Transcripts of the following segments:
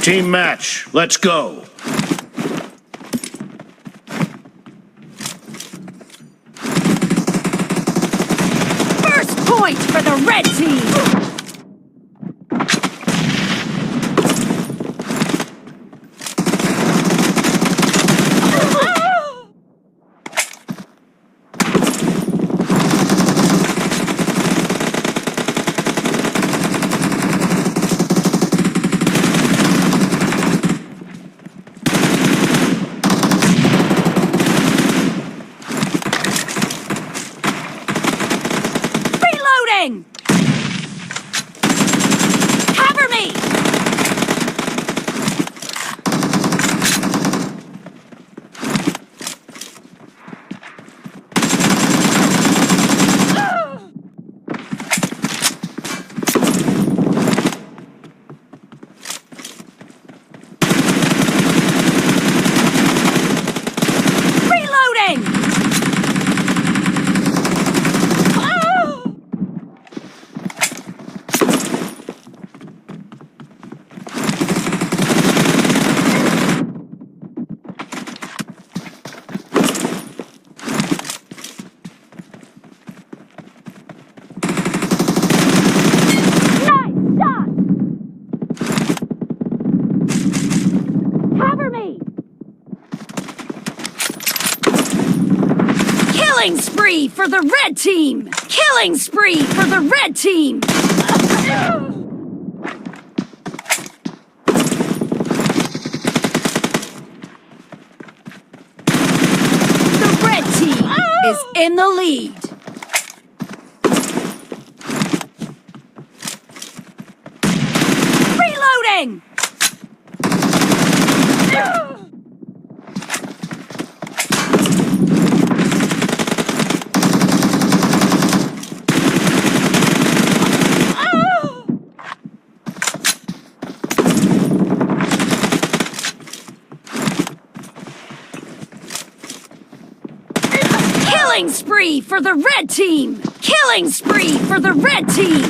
Team match, let's go. First point for the red team! Cover me! Reloading! Killing spree for the red team! Killing spree for the red team! The red team is in the lead. Reloading! Killing spree for the red team! Killing spree for the red team!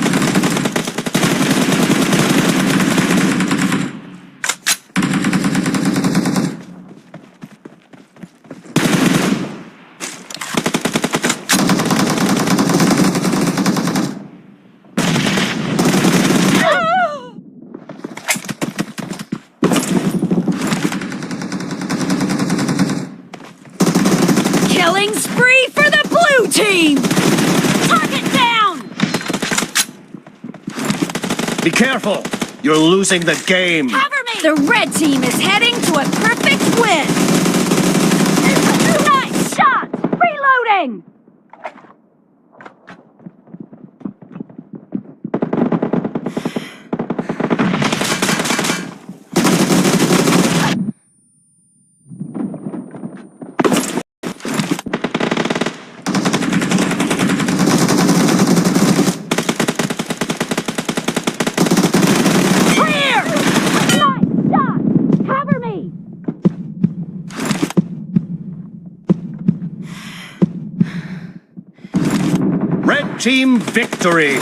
Killing spree for the blue team! Target down! Be careful! You're losing the game! Cover me! The red team is heading to a perfect win! Nice shot! Reloading! Red team victory!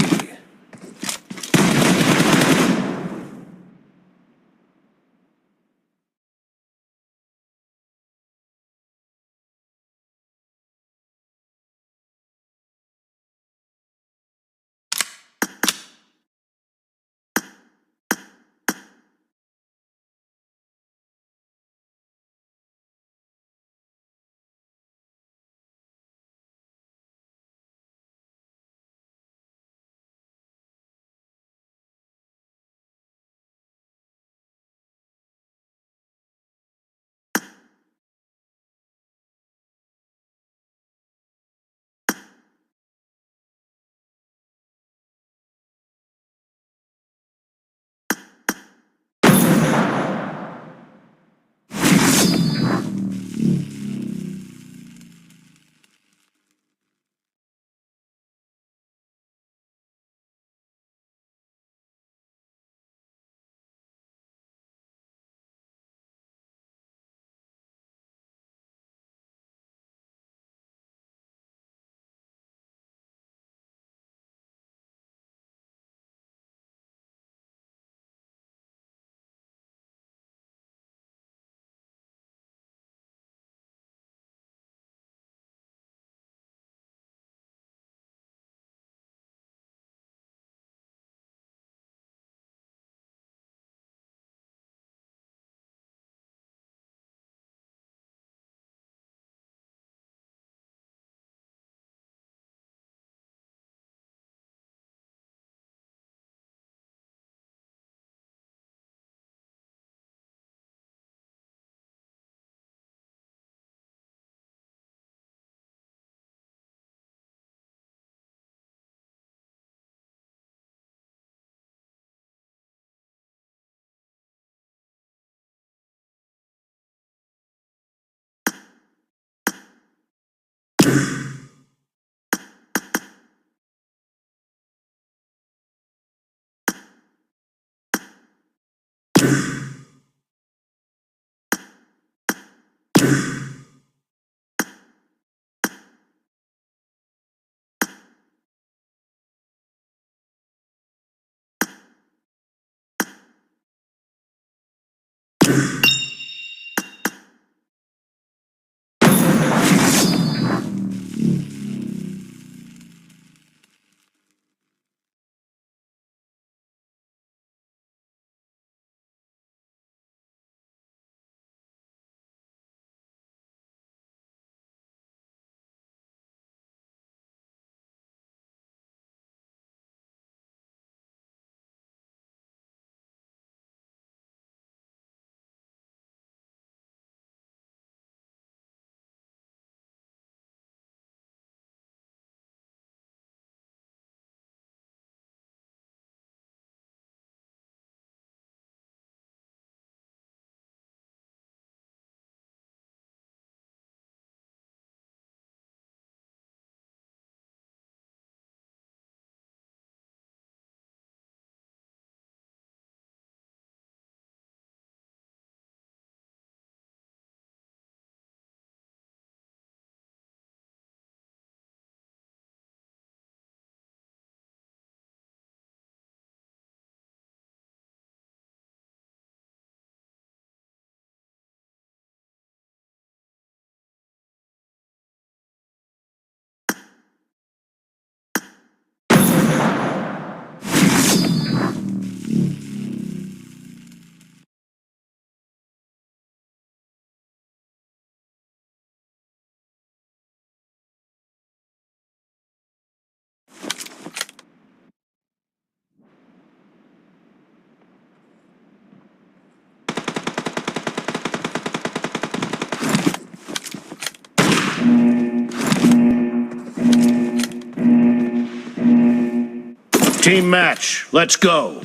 Team match, let's go.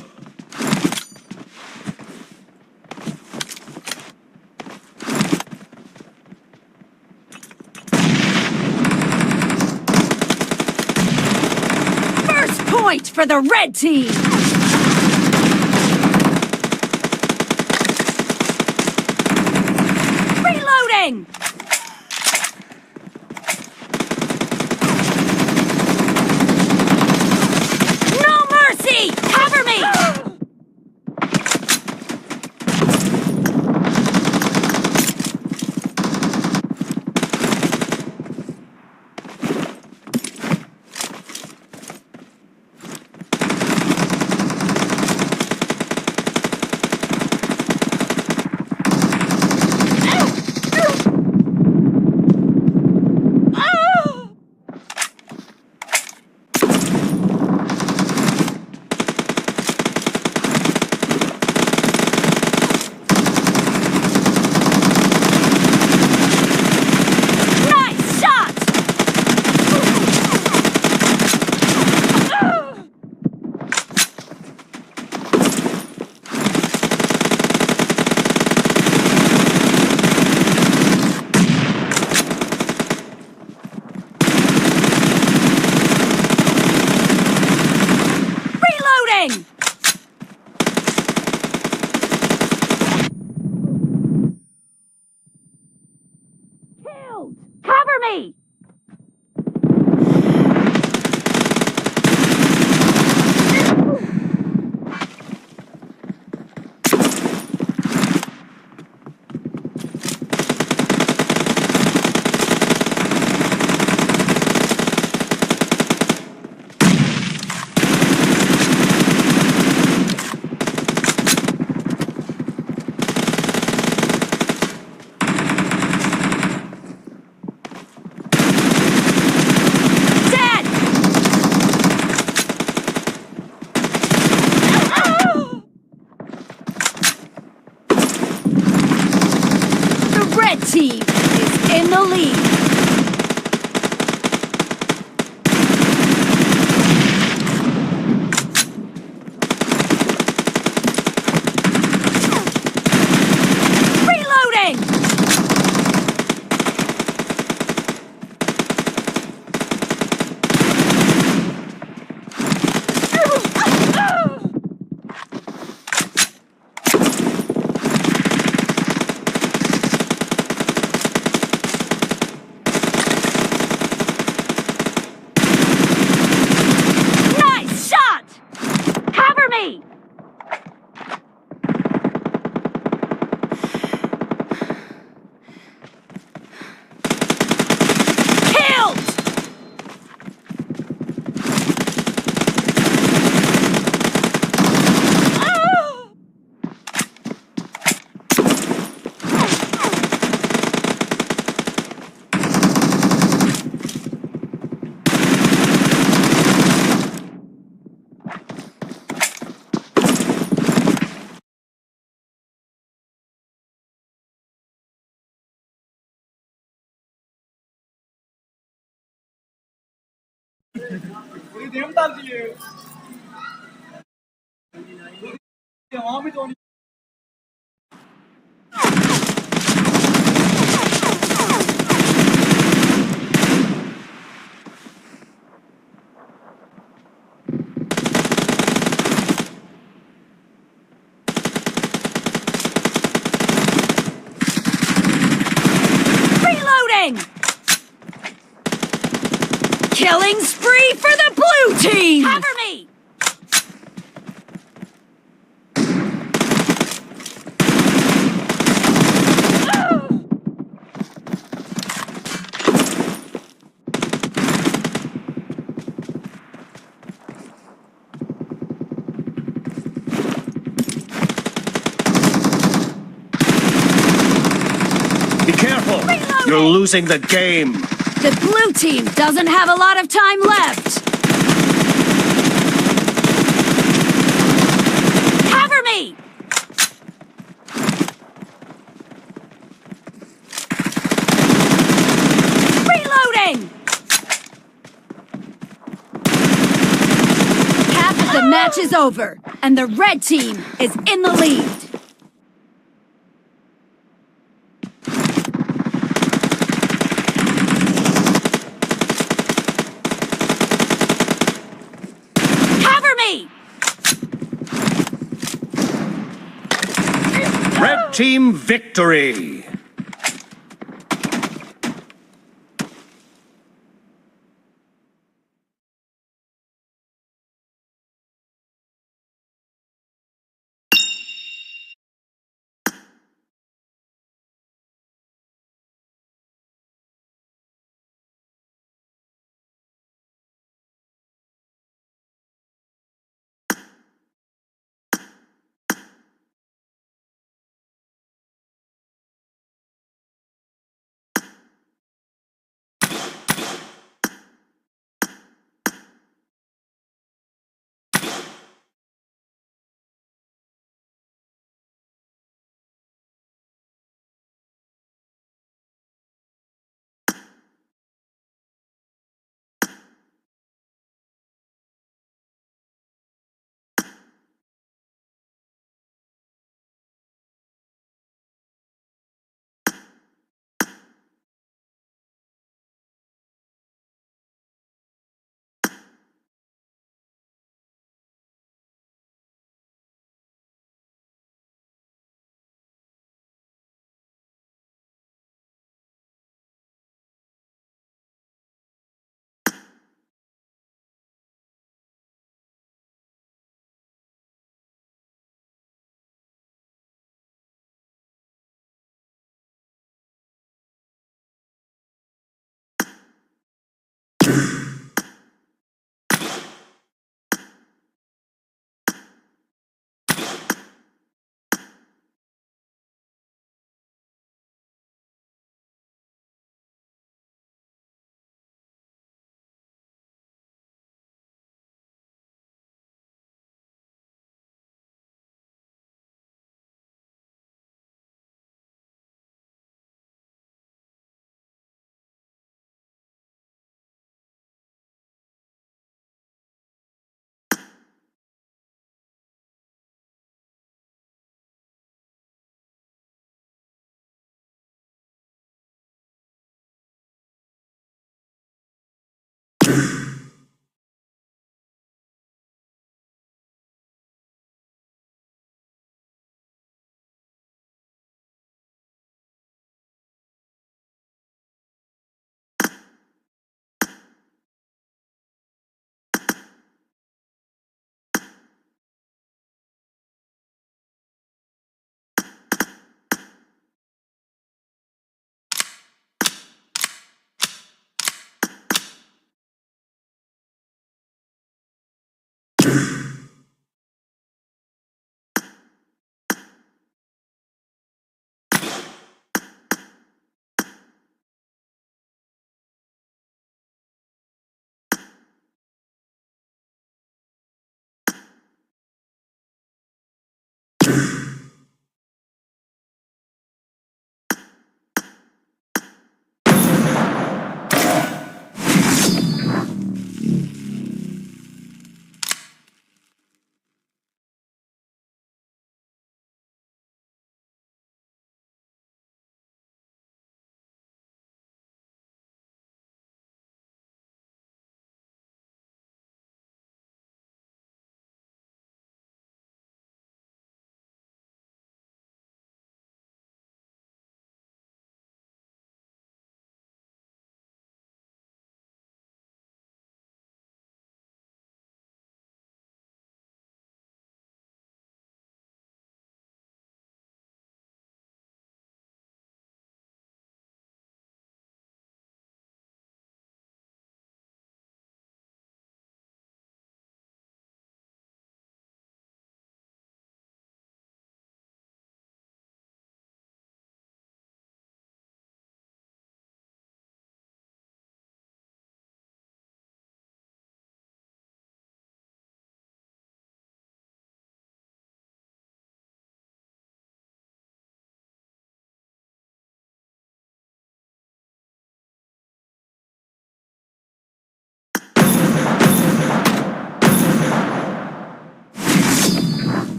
First point for the red team! Reloading! No mercy! Cover me! Killed! Cover me! Team is in the lead. Reloading! Reloading! Killing spree for the blue team! Cover me! Be careful! Reloading! You're losing the game! The blue team doesn't have a lot of time left. Cover me! Reloading! Half of the match is over, and the red team is in the lead. Red team victory!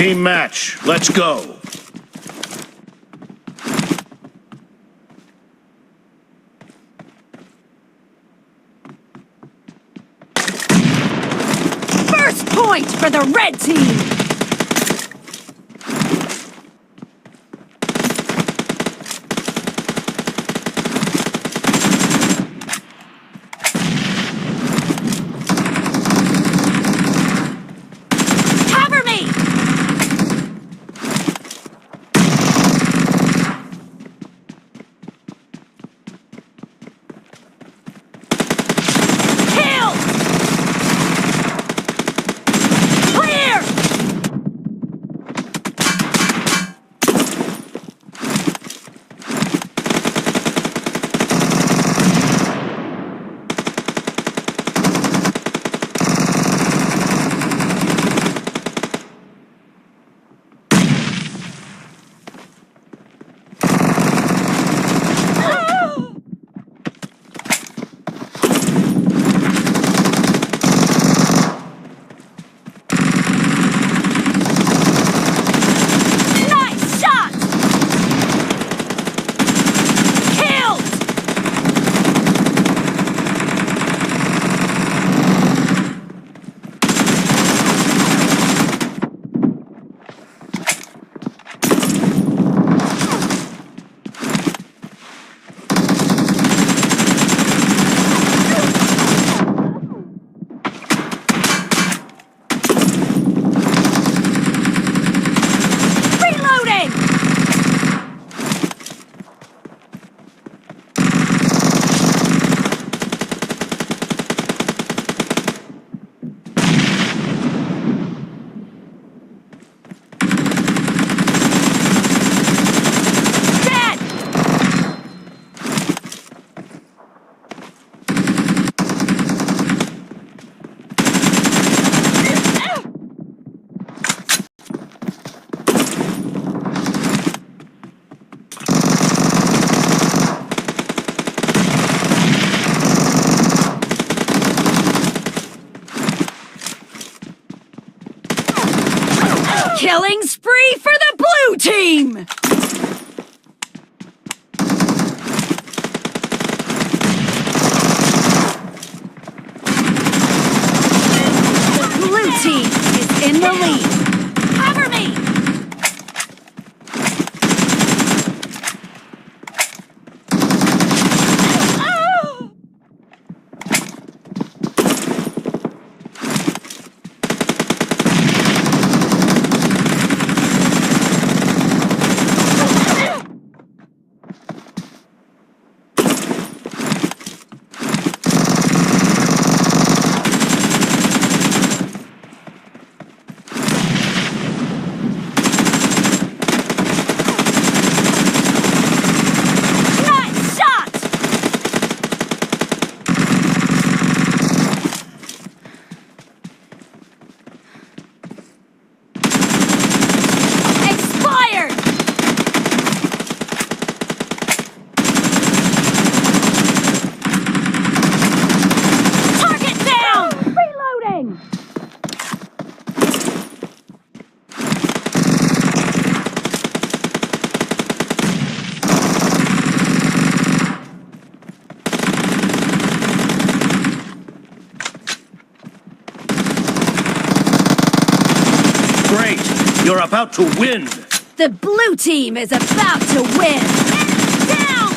Team match. Let's go. First point for the red team! Cover me! Kill! Clear! Nice shot! Killed! Reloading! Dead! Killing spree for the blue team! Blue team is in the lead. Cover me! Nice shot! Expired! Target down! Reloading! Great. You're about to win. The blue team is about to win! Down!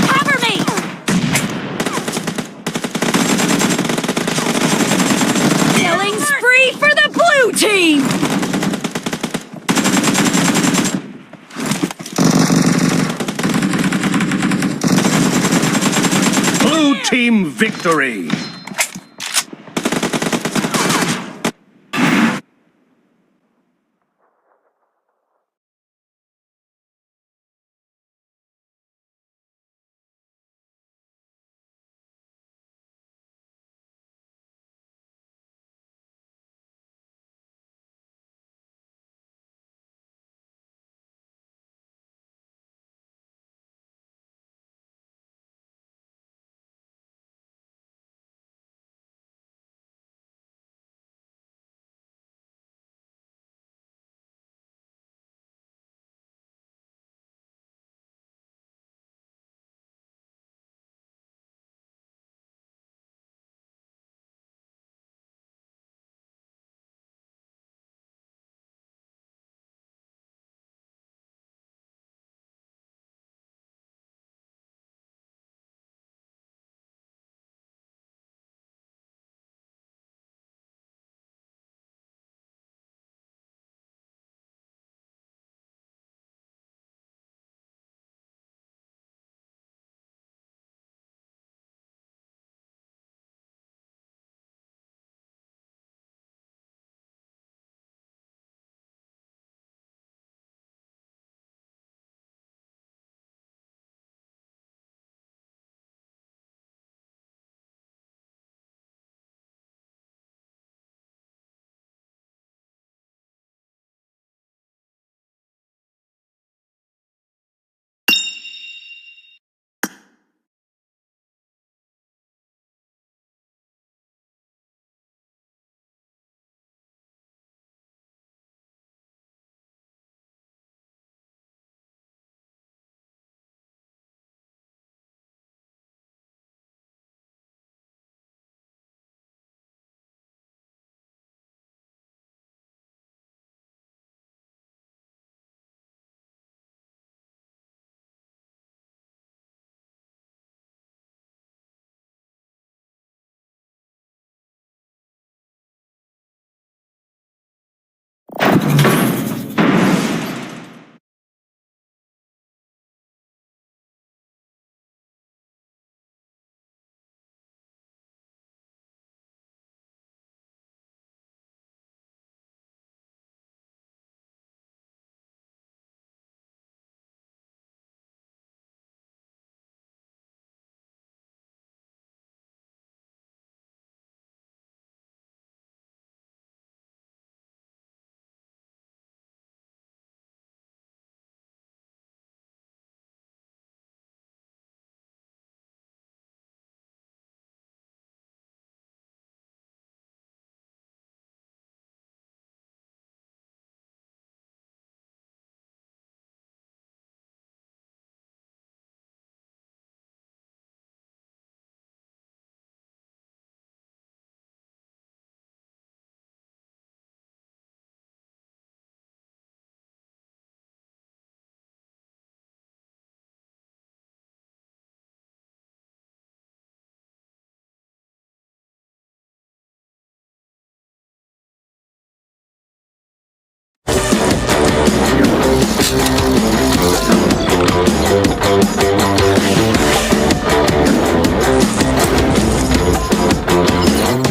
Cover me! Killing spree for the blue team! Blue team victory.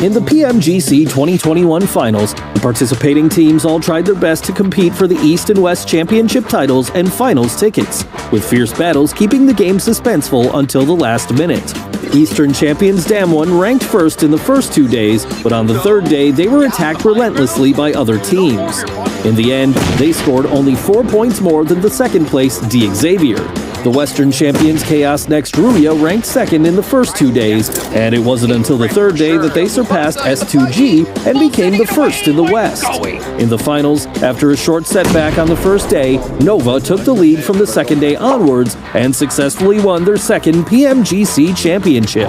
In the PMGC 2021 finals, the participating teams all tried their best to compete for the East and West Championship titles and finals tickets, with fierce battles keeping the game suspenseful until the last minute. Eastern champions Damwon ranked first in the first 2 days, but on the third day they were attacked relentlessly by other teams. In the end, they scored only 4 points more than the second place Xavier. The Western champions Chaos Next Ruya ranked second in the first 2 days, and it wasn't until the third day that they surpassed S2G and became the first in the West. In the finals, after a short setback on the first day, Nova took the lead from the second day onwards and successfully won their second PMGC championship.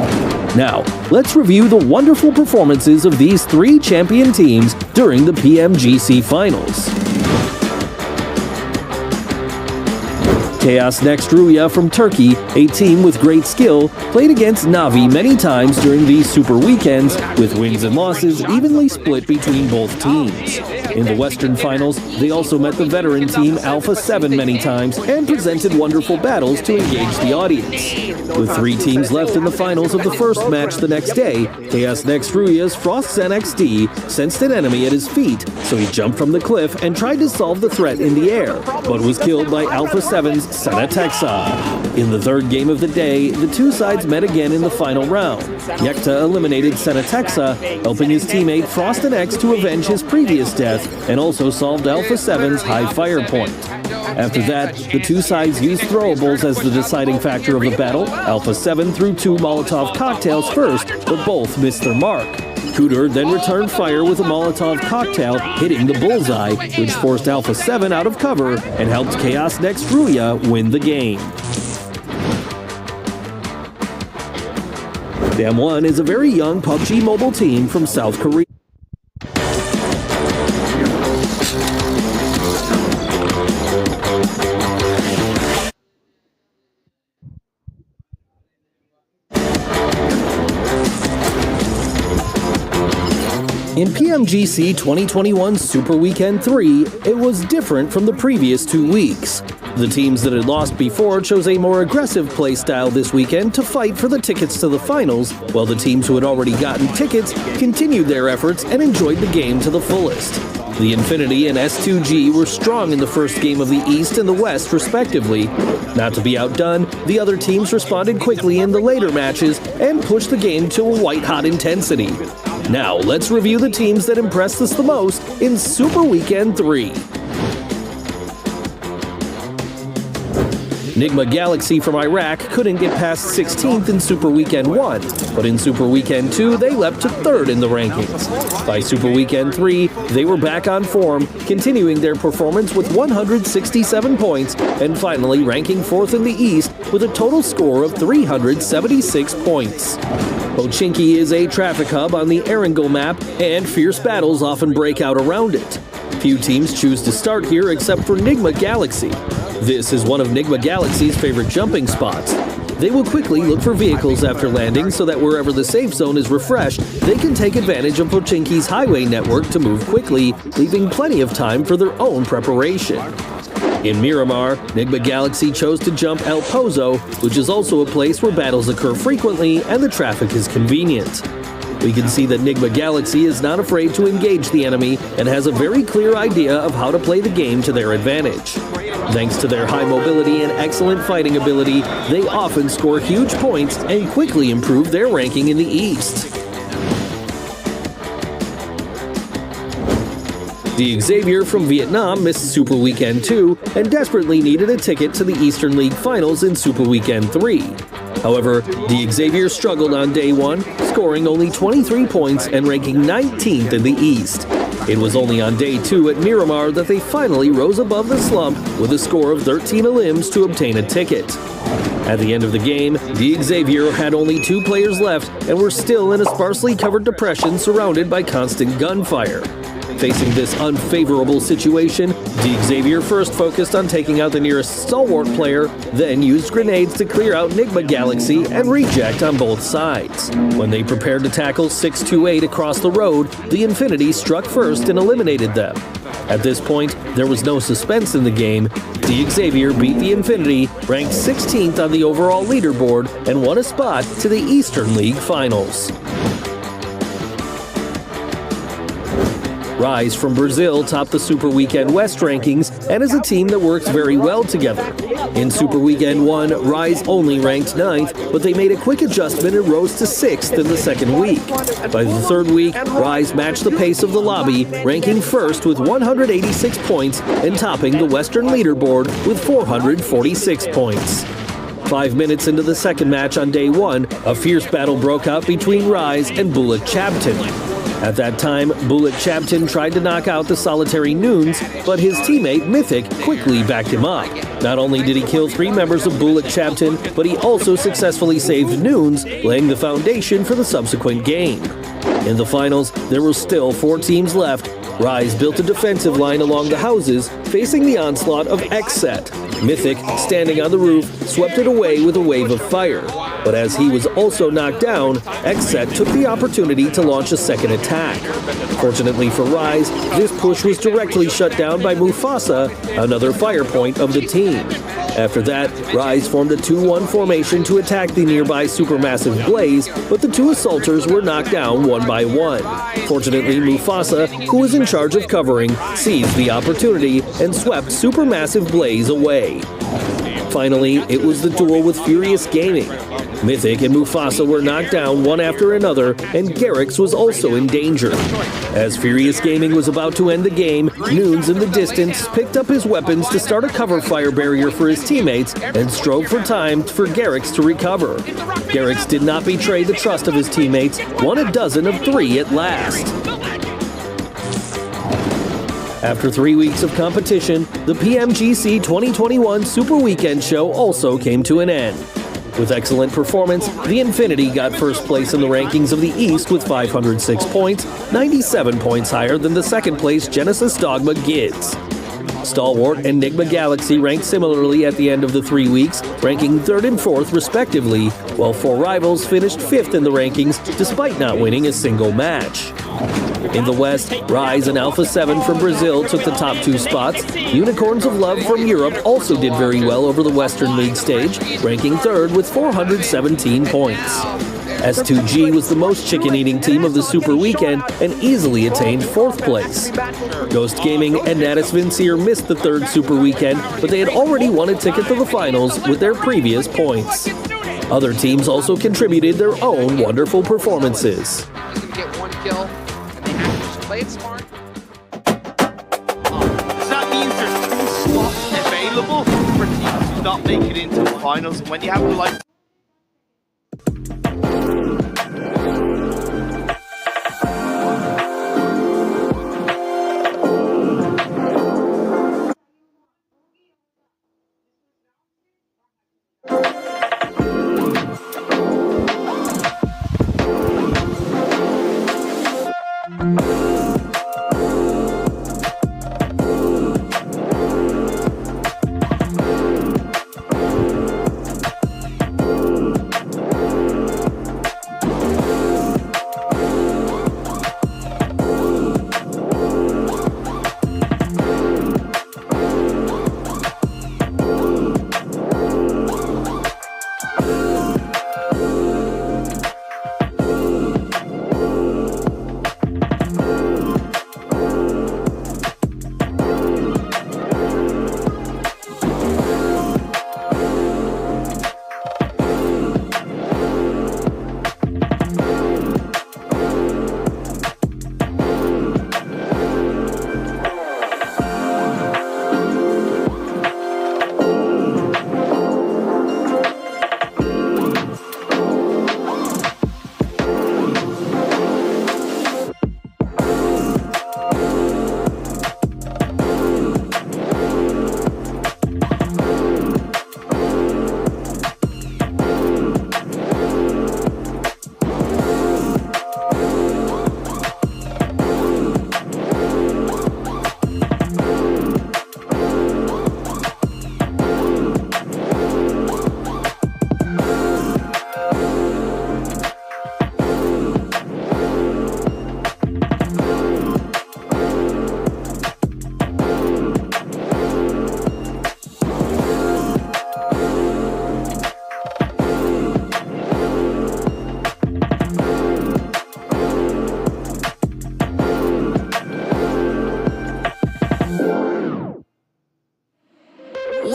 Now, let's review the wonderful performances of these 3 champion teams during the PMGC finals. Chaos Next Ruya from Turkey, a team with great skill, played against Navi many times during these super weekends, with wins and losses evenly split between both teams. In the Western finals, they also met the veteran team Alpha 7 many times and presented wonderful battles to engage the audience. With 3 teams left in the finals of the first match the next day, Chaos Next Ruya's Frostzen XD sensed an enemy at his feet, so he jumped from the cliff and tried to solve the threat in the air, but was killed by Alpha 7's Senatexa. In the third game of the day, the 2 sides met again in the final round. Yekta eliminated Senatexa, helping his teammate Frosted X to avenge his previous death, and also solved Alpha 7's high fire point. After that, the 2 sides used throwables as the deciding factor of the battle. Alpha 7 threw 2 Molotov cocktails first, but both missed their mark. Cooter then returned fire with a Molotov cocktail, hitting the bullseye, which forced Alpha 7 out of cover and helped Chaos Next Ruya win the game. Damwon is a very young PubG Mobile team from South Korea. In PMGC 2021 Super Weekend 3, it was different from the previous 2 weeks. The teams that had lost before chose a more aggressive playstyle this weekend to fight for the tickets to the finals, while the teams who had already gotten tickets continued their efforts and enjoyed the game to the fullest. The Infinity and S2G were strong in the first game of the East and the West, respectively. Not to be outdone, the other teams responded quickly in the later matches and pushed the game to a white-hot intensity. Now, let's review the teams that impressed us the most in Super Weekend 3. Nigma Galaxy from Iraq couldn't get past 16th in Super Weekend 1, but in Super Weekend 2 they leapt to 3rd in the rankings. By Super Weekend 3, they were back on form, continuing their performance with 167 points and finally ranking 4th in the East with a total score of 376 points. Pochinki is a traffic hub on the Erangel map, and fierce battles often break out around it. Few teams choose to start here except for Nigma Galaxy. This is one of Nigma Galaxy's favorite jumping spots. They will quickly look for vehicles after landing so that wherever the safe zone is refreshed, they can take advantage of Pochinki's highway network to move quickly, leaving plenty of time for their own preparation. In Miramar, Nigma Galaxy chose to jump El Pozo, which is also a place where battles occur frequently and the traffic is convenient. We can see that Nigma Galaxy is not afraid to engage the enemy and has a very clear idea of how to play the game to their advantage. Thanks to their high mobility and excellent fighting ability, they often score huge points and quickly improve their ranking in the East. Xavier from Vietnam missed Super Weekend 2 and desperately needed a ticket to the Eastern League Finals in Super Weekend 3. However, Xavier struggled on day 1, scoring only 23 points and ranking 19th in the East. It was only on day 2 at Miramar that they finally rose above the slump with a score of 13 elims to obtain a ticket. At the end of the game, Xavier had only 2 players left and were still in a sparsely covered depression surrounded by constant gunfire. Facing this unfavorable situation, Xavier first focused on taking out the nearest stalwart player, then used grenades to clear out Nigma Galaxy and reject on both sides. When they prepared to tackle 628 across the road, the Infinity struck first and eliminated them. At this point, there was no suspense in the game. Xavier beat the Infinity, ranked 16th on the overall leaderboard, and won a spot to the Eastern League Finals. Rise from Brazil topped the Super Weekend West rankings and is a team that works very well together. In Super Weekend 1, Rise only ranked 9th, but they made a quick adjustment and rose to 6th in the second week. By the third week, Rise matched the pace of the lobby, ranking 1st with 186 points and topping the Western leaderboard with 446 points. 5 minutes into the second match on day 1, a fierce battle broke out between Rise and Bullet Chabton. At that time, Bullet Chabton tried to knock out the solitary Noons, but his teammate Mythic quickly backed him up. Not only did he kill 3 members of Bullet Chabton, but he also successfully saved Noons, laying the foundation for the subsequent game. In the finals, there were still 4 teams left. Rise built a defensive line along the houses, facing the onslaught of Xset. Mythic, standing on the roof, swept it away with a wave of fire. But as he was also knocked down, Xset took the opportunity to launch a second attack. Fortunately for Rise, this push was directly shut down by Mufasa, another fire point of the team. After that, Rise formed a 2-1 formation to attack the nearby supermassive Blaze, but the 2 assaulters were knocked down one by one. Fortunately, Mufasa, who was in charge of covering, seized the opportunity and swept supermassive Blaze away. Finally, it was the duel with Furious Gaming. Mythic and Mufasa were knocked down one after another, and Garrix was also in danger. As Furious Gaming was about to end the game, Noons in the distance picked up his weapons to start a cover fire barrier for his teammates and strove for time for Garrix to recover. Garrix did not betray the trust of his teammates, won a dozen of 3 at last. After 3 weeks of competition, the PMGC 2021 Super Weekend Show also came to an end. With excellent performance, the Infinity got first place in the rankings of the East with 506 points, 97 points higher than the second place Genesis Dogma Gids. Stalwart and Enigma Galaxy ranked similarly at the end of the 3 weeks, ranking 3rd and 4th respectively, while 4 rivals finished 5th in the rankings despite not winning a single match. In the West, Rise and Alpha 7 from Brazil took the top 2 spots. Unicorns of Love from Europe also did very well over the Western League stage, ranking 3rd with 417 points. S2G was the most chicken-eating team of the Super Weekend and easily attained 4th place. Ghost Gaming and Natus Vincier missed the 3rd Super Weekend, but they had already won a ticket to the finals with their previous points. Other teams also contributed their own wonderful performances. Smart. That means there's 2 slots available for teams to not make it into the finals. And when you have to like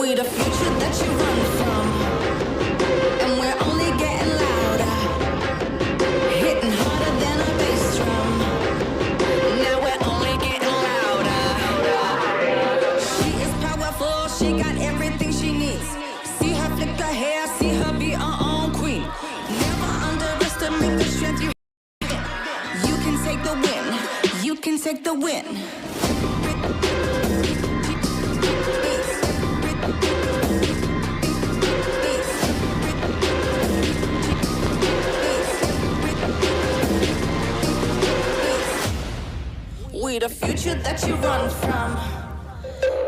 We the future that you run from, and we're only getting louder, hitting harder than a bass drum. Now we're only getting louder. She is powerful, she got everything she needs. See her flick her hair, see her be her own queen. Never underestimate the strength you have. You can take the win, you can take the win. We the future that you run from,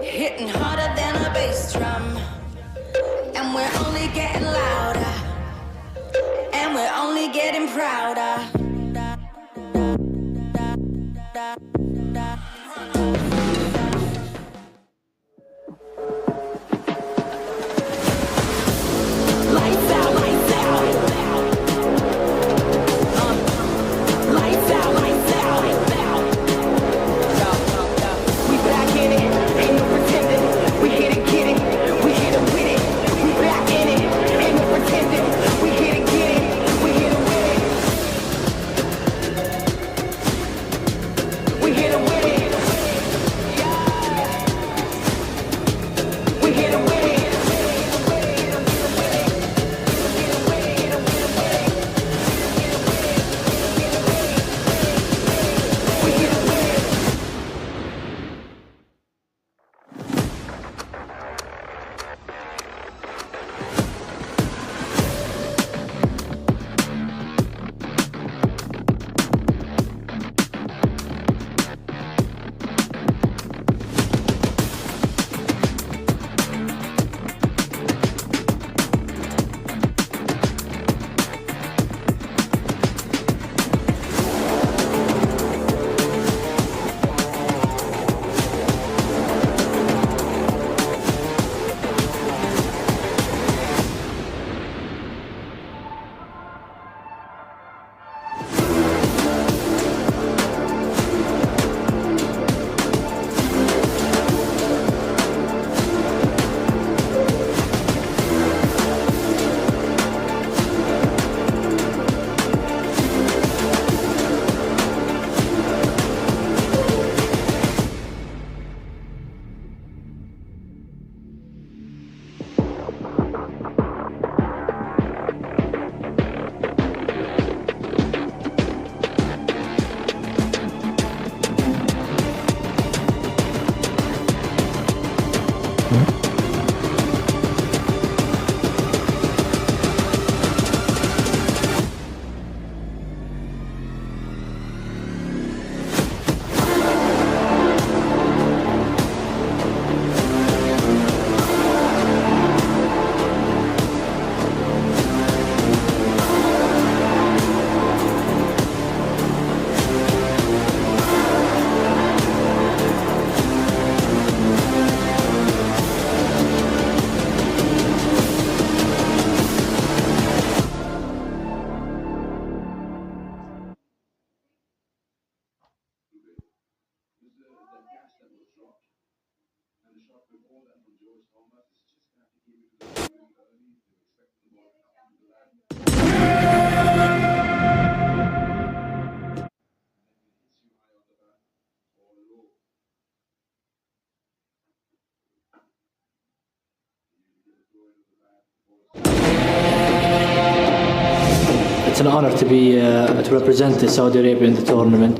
hitting harder than a bass drum. And we're only getting louder, and we're only getting prouder. Lights out, lights out. Lights out, lights out. We back in it, ain't no pretending. We hit it, get it, we hit it with it. We back in it, ain't no pretending. We hit it, get it, we hit it with it. We hit it with it. We hit it with it. It's an honor to be to represent Saudi Arabia in the tournament.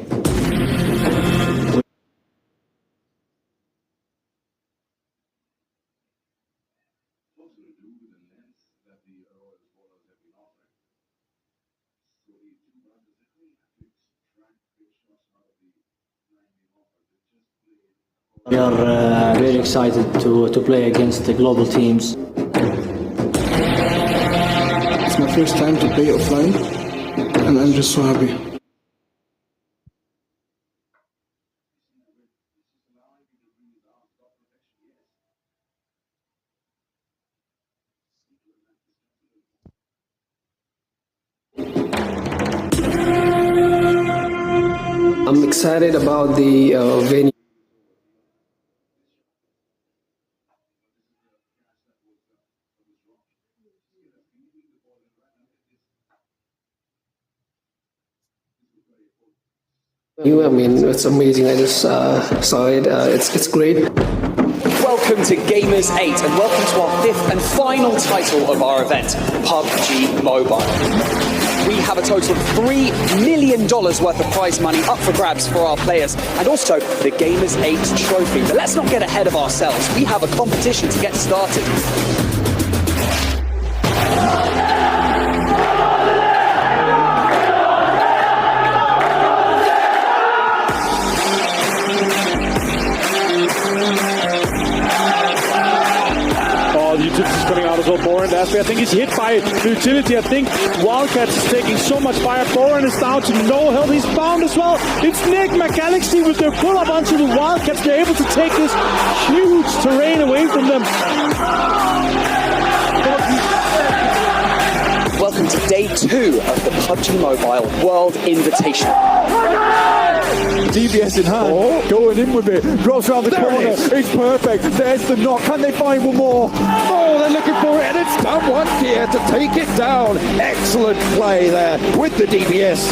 We are very excited to play against the global teams. It's my first time to play offline, and I'm just so happy. I'm excited about the venue. I mean, it's amazing. I just saw it. It's great. Welcome to Gamers 8 and welcome to our 5th and final title of our event, PubG Mobile. We have a total of $3 million worth of prize money up for grabs for our players and also the Gamers 8 trophy. But let's not get ahead of ourselves. We have a competition to get started. Utility's coming out as well. Boren, I think he's hit by the utility. I think Wildcats is taking so much fire. Boren is down to no health. He's bound as well. It's Nick McGalaxy with their pull-up onto the Wildcats. They're able to take this huge terrain away from them. Welcome to day 2 of the PubG Mobile World Invitational. DBS in hand, going in with it, drops around the corner, it's perfect, there's the knock, can they find one more? Oh, they're looking for it, and it's someone here to take it down. Excellent play there with the DBS.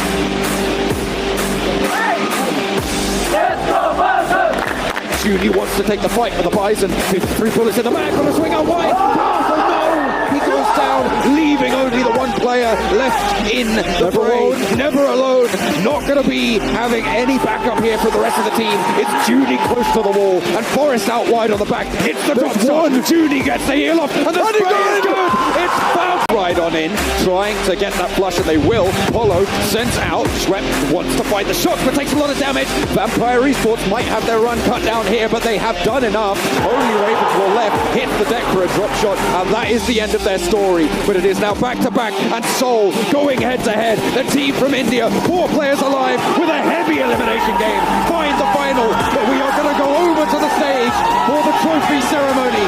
Judy wants to take the fight for the Bison, 53 bullets in the back, on a swing out wide. Oh, no! He goes down, leaving only the one player left in the fray. Never alone. Not going to be having any backup here for the rest of the team. It's Judy close to the wall and Forrest out wide on the back. It's the drop shot. Judy gets the heel off and the spray is good. It's foul. Right on in, trying to get that flush, and they will. Polo sends out. Schwepp wants to fight the shot, but takes a lot of damage. Vampire Esports might have their run cut down here, but they have done enough. Only Raven to the left hits the deck for a drop shot, and that is the end of their story. But it is now back to back, and Seoul going head to head. The team from India, 4 players alive with a heavy elimination game. Find the final, but we are going to go over to the stage for the trophy ceremony.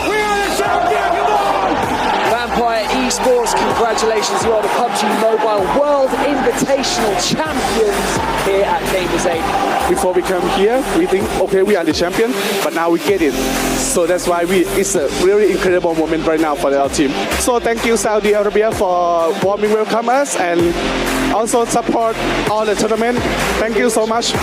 We are the champions! Vampire Esports, congratulations, you are the PubG Mobile World Invitational Champions here at Gamers 8. Before we come here, we think, okay, we are the champion, but now we get it. So that's why it's a really incredible moment right now for our team. So thank you, Saudi Arabia, for warmly welcome us and also support all the tournament. Thank you so much.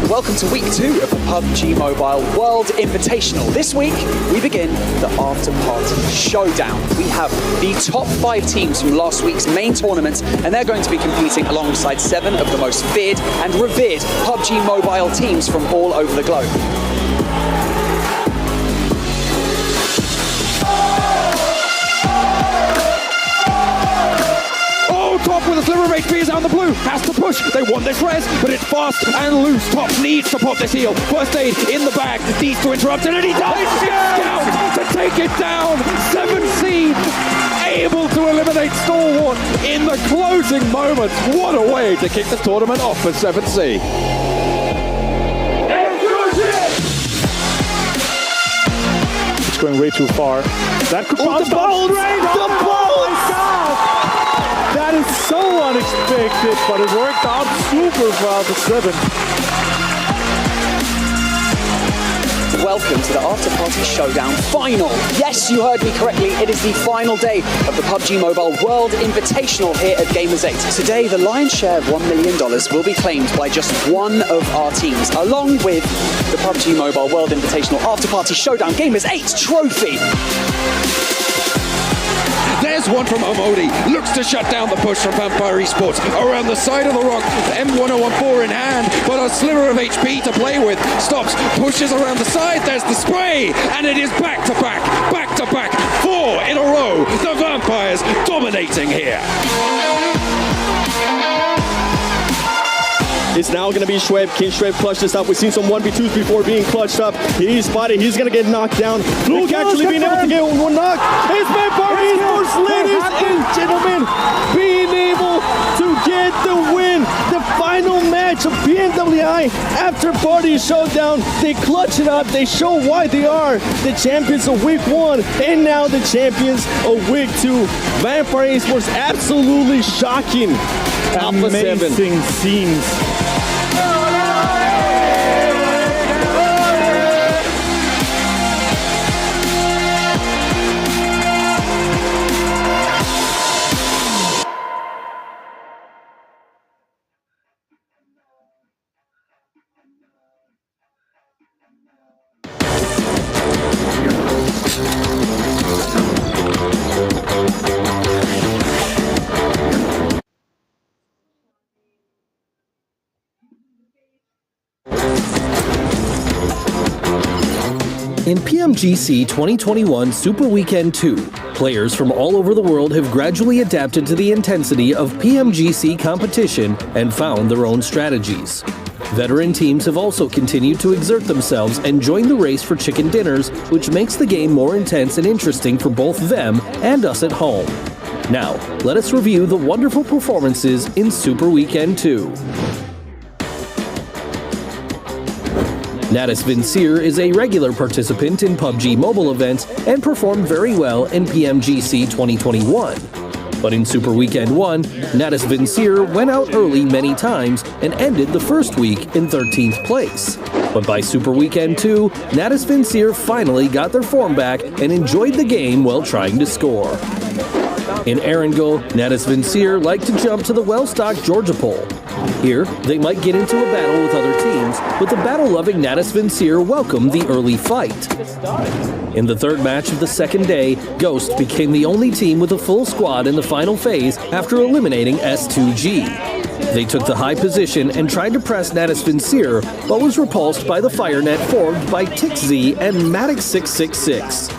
Welcome to week 2 of the PubG Mobile World Invitational. This week, we begin the After Party Showdown. We have the top 5 teams from last week's main tournament, and they're going to be competing alongside 7 of the most feared and revered PubG Mobile teams from all over the globe. Top with a sliver of HP is out in the blue, has to push, they want this res, but it's fast and loose. Top needs to pop this heal, first aid in the bag, needs to interrupt it, and he does! Scout to take it down, 7 seed, able to eliminate Stalwart in the closing moments. What a way to kick the tournament off for 7C. It's going way too far. That could bounce the ball! The ball! That is so unexpected, but it worked out super well for 7. Welcome to the After Party Showdown final. Yes, you heard me correctly. It is the final day of the PubG Mobile World Invitational here at Gamers 8. Today, the lion's share of $1 million will be claimed by just one of our teams, along with the PubG Mobile World Invitational After Party Showdown Gamers 8 trophy. There's one from Omodi, looks to shut down the push from Vampire Esports. Around the side of the rock, M1014 in hand, but a sliver of HP to play with. Stops, pushes around the side, there's the spray, and it is back to back, 4 in a row. The Vampires dominating here. It's now going to be Schweb. Can Schweb clutch this up? We've seen some 1v2s before being clutched up. He's spotted. He's going to get knocked down. Luke actually being able to get one knock. It's Vampire Esports, ladies and gentlemen, being able to get the win. The final match match of PNWI After Party Showdown. They clutch it up. They show why they are the champions of Week 1 and now the champions of Week 2. Vampire Esports absolutely shocking. Amazing scenes. In PMGC 2021 Super Weekend 2, players from all over the world have gradually adapted to the intensity of PMGC competition and found their own strategies. Veteran teams have also continued to exert themselves and join the race for chicken dinners, which makes the game more intense and interesting for both them and us at home. Now, let us review the wonderful performances in Super Weekend 2. Natus Vincere is a regular participant in PubG Mobile events and performed very well in PMGC 2021. But in Super Weekend 1, Natus Vincere went out early many times and ended the first week in 13th place. But by Super Weekend 2, Natus Vincere finally got their form back and enjoyed the game while trying to score. In Erangel, Natus Vincere liked to jump to the well-stocked Georgia pole. Here, they might get into a battle with other teams, but the battle-loving Natus Vincere welcomed the early fight. In the third match of the second day, Ghost became the only team with a full squad in the final phase after eliminating S2G. They took the high position and tried to press Natus Vincere, but was repulsed by the fire net formed by TixZ and Matic666.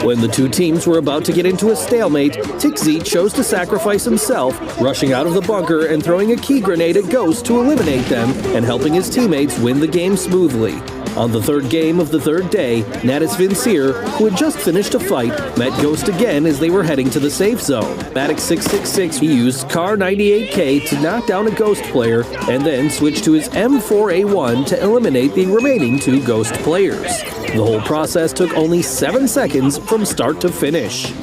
When the two teams were about to get into a stalemate, TixZ chose to sacrifice himself, rushing out of the bunker and throwing a key grenade at Ghost to eliminate them and helping his teammates win the game smoothly. On the third game of the third day, Natus Vincere, who had just finished a fight, met Ghost again as they were heading to the safe zone. Matic666 used Car 98K to knock down a Ghost player and then switched to his M4A1 to eliminate the remaining two Ghost players. The whole process took only 7 seconds from start to finish.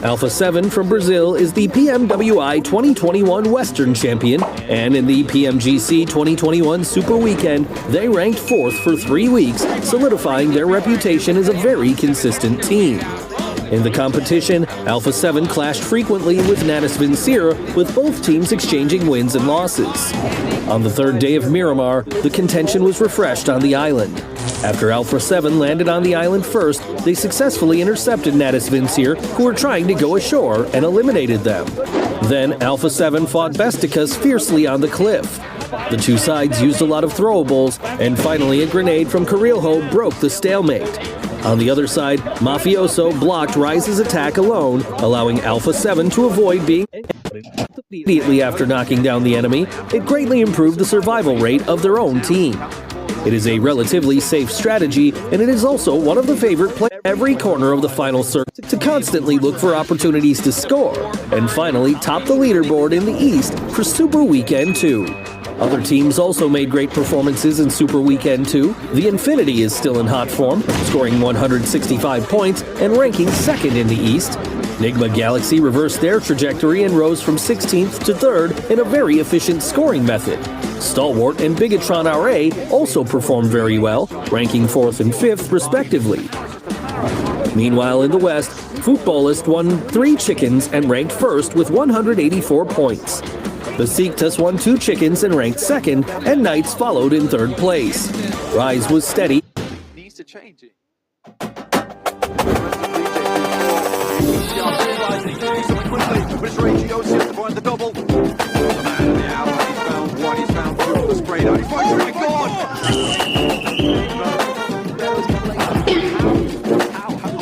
Alpha 7 from Brazil is the PMWI 2021 Western Champion, and in the PMGC 2021 Super Weekend, they ranked 4th for 3 weeks, solidifying their reputation as a very consistent team. In the competition, Alpha 7 clashed frequently with Natus Vincere, with both teams exchanging wins and losses. On the third day of Miramar, the contention was refreshed on the island. After Alpha 7 landed on the island first, they successfully intercepted Natus Vincere, who were trying to go ashore, and eliminated them. Then Alpha 7 fought Besticus fiercely on the cliff. The two sides used a lot of throwables, and finally a grenade from Carilho broke the stalemate. On the other side, Mafioso blocked Rise's attack alone, allowing Alpha 7 to avoid being immediately after knocking down the enemy. It greatly improved the survival rate of their own team. It is a relatively safe strategy, and it is also one of the favorite plays every corner of the final circuit to constantly look for opportunities to score, and finally top the leaderboard in the East for Super Weekend 2. Other teams also made great performances in Super Weekend 2. The Infinity is still in hot form, scoring 165 points and ranking 2nd in the East. Nigma Galaxy reversed their trajectory and rose from 16th to 3rd in a very efficient scoring method. Stalwart and Bigatron RA also performed very well, ranking 4th and 5th respectively. Meanwhile in the West, Footballist won 3 chickens and ranked 1st with 184 points. Besiktas won 2 chickens and ranked 2nd, and Knights followed in 3rd place. Rise was steady. Needs to change it.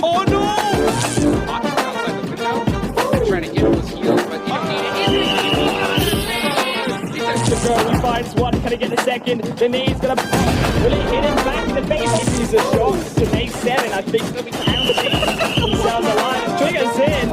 Oh no! Trying to get on his heels, but he finds one, can he get the second? Then he's gonna really hit him back in the base. This is a shot to A7. I think he'll be counting. He's down the line, triggers in.